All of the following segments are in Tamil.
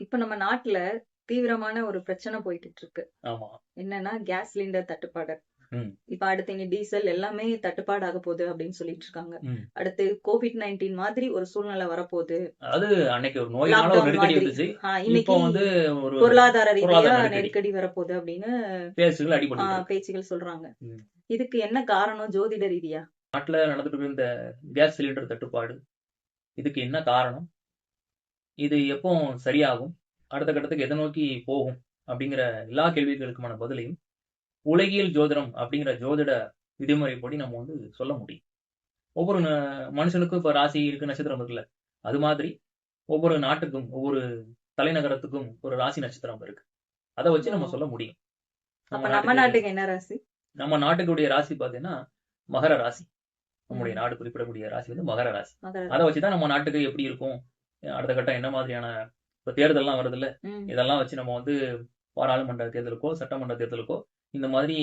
இப்ப நம்ம நாட்டுல தீவிரமான ஒரு பிரச்சனை போய்க்கிட்டு இருக்கு. ஆமா. என்னன்னா கேஸ் சிலிண்டர் தட்டுப்பாடு. ம். இப்ப அடுத்து இனி டீசல் எல்லாமே தட்டுப்பாடு ஆக போகுது அப்படின்னு சொல்லிட்டு இருக்காங்க. ம். அடுத்து COVID-19 மாதிரி ஒரு சூழ்நிலை வரப்போகுது. அதாவது அன்னைக்கு ஒரு நோயினால ஒரு லாக்டவுன் நெருக்கடி மாதிரி. இருந்துச்சு. இப்போ இன்னைக்கு வந்து ஒரு பொருளாதார ரீதியா பொருளாதார நெருக்கடி. நெருக்கடி வரப்போகுது அப்படின்னு பேச்சுகள் அடிபட்டுக்கிட்டு இருக்கு. பேச்சுகள் சொல்றாங்க. ம். இதுக்கு என்ன காரணம் ஜோதிட ரீதியா? நாட்டுல நடந்துட்டு இருக்க இந்த கேஸ் சிலிண்டர் தட்டுப்பாடு, இதுக்கு என்ன காரணம்? இது எப்போ சரியாகும்? அடுத்த கட்டத்துக்கு எத நோக்கி போகும்? அப்படிங்கிற எல்லா கேள்விகளுக்குமான பதிலையும், உலகியல் ஜோதிடம் அப்படிங்கிற ஜோதிட விதிமுறைப்படி நம்ம வந்து சொல்ல முடியும். ஒவ்வொரு மனுஷனுக்கும் இப்ப ராசி இருக்கு, நட்சத்திரம் இருக்குல்ல. அது மாதிரி ஒவ்வொரு நாட்டுக்கும், ஒவ்வொரு தலைநகரத்துக்கும் ஒரு ராசி நட்சத்திரம் இருக்கு. அத வச்சு நம்ம ஓ. சொல்ல முடியும். நம்ம அப்ப நம்ம நாட்டுக்கு நாட்டுக்கு என்ன ராசி? நம்ம நாட்டுக்குடைய ராசி பார்த்தீங்கன்னா, மகர ராசி. நம்முடைய ம். நாடு குறிப்பிடக்கூடிய ராசி வந்து மகர ராசி. மகர அத ராசி. வச்சு தான் நம்ம நாட்டுக்கு எப்படி இருக்கும்? அடுத்த கட்டம் என்ன மாதிரியான இப்ப தேர்தல்லாம் வருதுல்ல. ம். இதெல்லாம் வச்சு நம்ம வந்து பாராளுமன்ற தேர்தலுக்கோ, சட்டமன்ற தேர்தலுக்கோ இந்த மாதிரி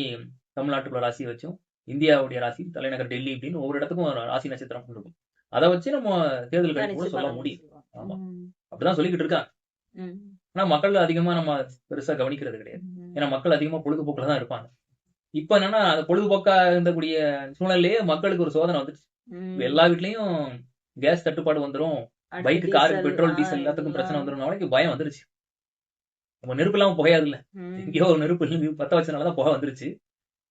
தமிழ்நாட்டுக்குள்ள ராசிய வச்சும், இந்தியாவுடைய ராசி தலைநகர் டெல்லி இப்படின்னு ஒவ்வொரு இடத்துக்கும் ஒரு ராசி நட்சத்திரம் இருக்கும். அத வச்சு நம்ம தேர்தல் கணிப்பு கணிச்சு கூட சொல்ல பலன் முடியும். சொல்லுவாங்க. ஆமா. ம். அப்படிதான் சொல்லிக்கிட்டு இருக்காங்க. ம். ஆனா மக்கள் அதிகமா நம்ம பெருசா கவனிக்கிறது கிடையாது. ம். ஏன்னா மக்கள் அதிகமா பொழுதுபோக்குல தான் இருப்பாங்க. இப்ப என்னன்னா, அந்த பொழுதுபோக்கா இருந்தக்கூடிய சூழ்நிலையிலேயே மக்களுக்கு ஒரு சோதனை வந்துருச்சு. இப்ப ம். எல்லா வீட்லயும் கேஸ் தட்டுப்பாடு வந்துரும். அடுத்து பைக்கு, காருக்கு டீசல் பெட்ரோல், டீசல் எல்லாத்துக்கும் பிரச்சனை எல்லாம். வந்துரும்னு பயம் வந்துருச்சு. நம்ம நெருப்பு இல்லாம புகையாதுல்ல. ம். எங்கேயோ ஒரு நெருப்பு பத்த வச்சனால தான் புகை வந்துருச்சு.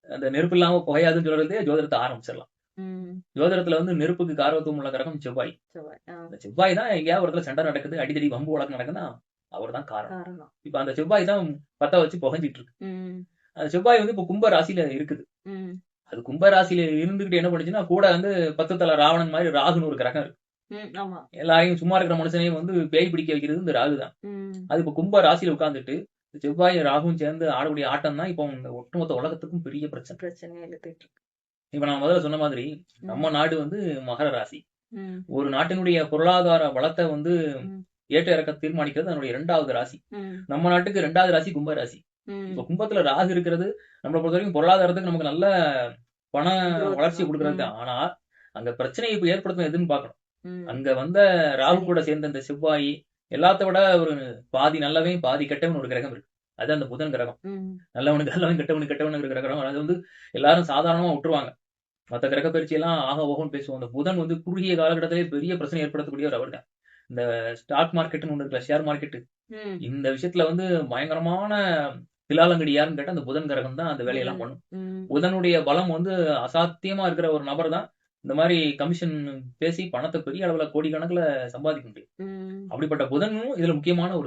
அந்த நெருப்பு இல்லாம புகையாதுன்னு சொல்றதே ஜோதிடத்த ஆரம்பிச்சிடலாம். ம். ஜோதிடத்துல வந்து நெருப்புக்கு காரகத்துவம் உள்ள கிரகம் செவ்வாய். செவ்வாய். அந்த செவ்வாய் தான் எங்கேயாவது ஒரு இடத்துல சண்டை நடக்குது, அடிதடி வம்பு வழக்கு நடக்குதுன்னா, அவர் தான் காரணம். காரணம். இப்ப அந்த செவ்வாய் தான் பத்த வச்சு புகைஞ்சிட்டு இருக்கு. ம். அந்த செவ்வாய் வந்து இப்ப கும்ப ராசியில இருக்குது. ம். அது கும்ப ராசியில இருந்துகிட்டு என்ன பண்ணுச்சுன்னா, கூட வந்து 10 தல ராவணன் மாரி ராகுன்னு ஒரு கிரகம் இருக்கு. ம். ஆமா. எல்லாரையும் சும்மா இருக்கிற மனுஷனையும் வந்து பேய் பிடிக்க வைக்கிறது இந்த ராகு தான். ம். அது இப்ப கும்ப ராசியில உட்கார்ந்துட்டு, செவ்வாய், ராகுவும் சேர்ந்து ஆடக்கூடிய ஆட்டம் தான் இப்போ இந்த ஒட்டுமொத்த உலகத்துக்கும் பெரிய பிரச்சனை. பிரச்சனையா இழுத்துட்டு இருக்கு. இப்ப நான் முதல்ல சொன்ன மாதிரி, ம். நம்ம நாடு வந்து மகர ராசி. ம். ஒரு நாட்டினுடைய பொருளாதார வளத்த வந்து ம். ஏற்ற இறக்கத்த தீர்மானிக்கிறது அதனுடைய 2வது ராசி. ம். நம்ம நாட்டுக்கு 2வது ராசி கும்ப ராசி. இப்ப ம். கும்பத்துல ராகு இருக்கிறது, நம்மள பொறுத்தவரைக்கும் பொருளாதாரத்துக்கு நமக்கு நல்ல பண growth வளர்ச்சிய தான். குடுக்குறது ம். தான். ஆனா, அங்க பிரச்சனைய இப்ப ஏற்படுத்தும் எதுன்னு பார்க்கணும். ம். அங்க வந்த ராகு சனி. கூட சேர்ந்த இந்த செவ்வாய், எல்லாத்த விட ஒரு பாதி நல்லவன், பாதி கெட்டவன் ஒரு கிரகம் இருக்கு. அது அந்த புதன் கிரகம். ம். நல்லவனுக்கு நல்லவன், கெட்டவனுக்கு கெட்டவன் இருக்கிற கிரகம். அது வந்து எல்லாரும் சாதாரணமா விட்டுருவாங்க. மத்த கிரக பயிற்சியெல்லாம் ஆக ஓஹோன்னு பேசுவோம். அந்த புதன் வந்து குறுகிய காலகட்டத்திலே பெரிய பிரச்சனை ஏற்படுத்தக்கூடியவர் அவர்தான். இந்த ஸ்டாக் மார்க்கெட்ன்னு ஒண்ணு இருக்குல்ல, ஷேர் மார்க்கெட். ம். இந்த விஷயத்துல வந்து பயங்கரமான தில்லாலங்கடி யாருன்னு கேட்டா, அந்த புதன் கிரகம் தான் அந்த வேலையெல்லாம் புதன். பண்ணும். ம். புதனுடைய பலம் வந்து அசாத்தியமா இருக்கிற ஒரு நபர் தான் இந்த மாரி கமிஷன் பேசி பணத்த பெரிய அளவுல கோடிக்கணக்குல சம்பாதிக்க முடியும். ம். அப்படிப்பட்ட புதனும் இதுல முக்கியமான ஒரு